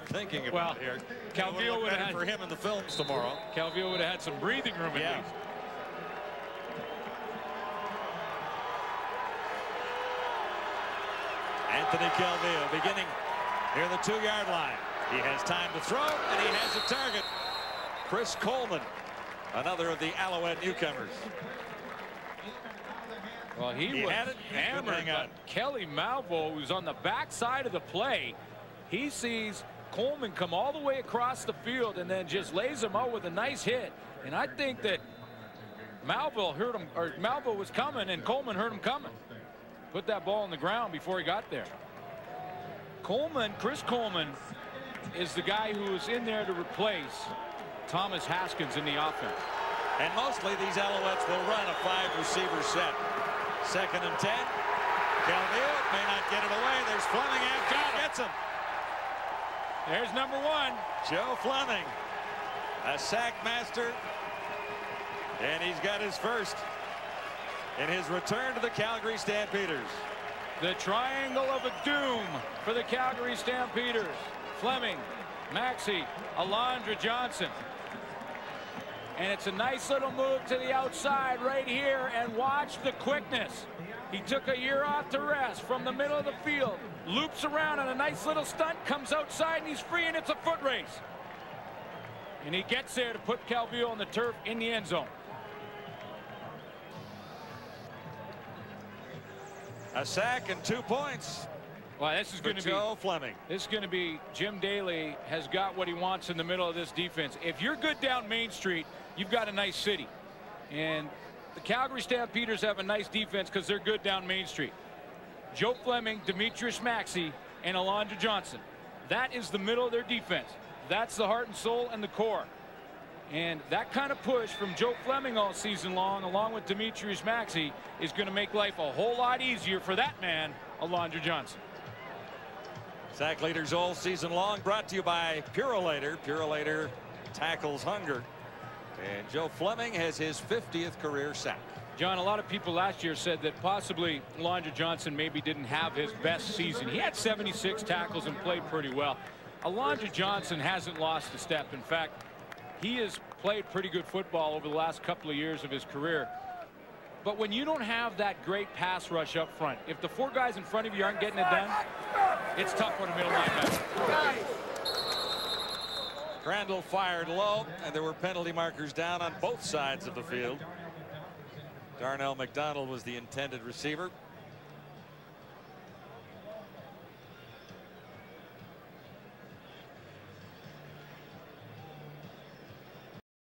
thinking about here. Calvillo would have had for him in the films tomorrow. Calvillo would have had some breathing room at least. Anthony Calvillo beginning near the 2-yard line. He has time to throw, and he has a target. Chris Coleman, another of the Alouette newcomers. Well, he was hammering on Kelly Malvo, who's on the backside of the play. He sees Coleman come all the way across the field and then just lays him out with a nice hit. And I think that Malvo heard him, or Malvo was coming, and Coleman heard him coming. Put that ball on the ground before he got there. Coleman, Chris Coleman, is the guy who is in there to replace Thomas Haskins in the offense. And mostly these Alouettes will run a 5-receiver set. 2nd and 10. Calvillo may not get it away. There's Fleming after he gets him. There's number 1. Joe Fleming, a sack master, and he's got his first in his return to the Calgary Stampeders. The triangle of a doom for the Calgary Stampeders. Fleming, Maxey, Alondra Johnson. And it's a nice little move to the outside right here, and watch the quickness. He took a year off to rest from the middle of the field, loops around on a nice little stunt, comes outside, and he's free, and it's a foot race. And he gets there to put Calvillo on the turf in the end zone. A sack and 2 points. Well, this is going to be Joe Fleming. This is going to be Jim Daly has got what he wants in the middle of this defense. If you're good down Main Street, you've got a nice city. And the Calgary Stampeders have a nice defense because they're good down Main Street. Joe Fleming, Demetrius Maxey, and Alondra Johnson. That is the middle of their defense. That's the heart and soul and the core. And that kind of push from Joe Fleming all season long, along with Demetrius Maxey, is going to make life a whole lot easier for that man, Alondra Johnson. Sack leaders all season long, brought to you by Purolator. Purolator tackles hunger. And Joe Fleming has his 50th career sack. John, a lot of people last year said that possibly Alondra Johnson maybe didn't have his best season. He had 76 tackles and played pretty well. Alondra Johnson hasn't lost a step. In fact, he has played pretty good football over the last couple of years of his career. But when you don't have that great pass rush up front, if the 4 guys in front of you aren't getting it done, it's tough on a middle linebacker. Crandall fired low, and there were penalty markers down on both sides of the field. Darnell McDonald was the intended receiver.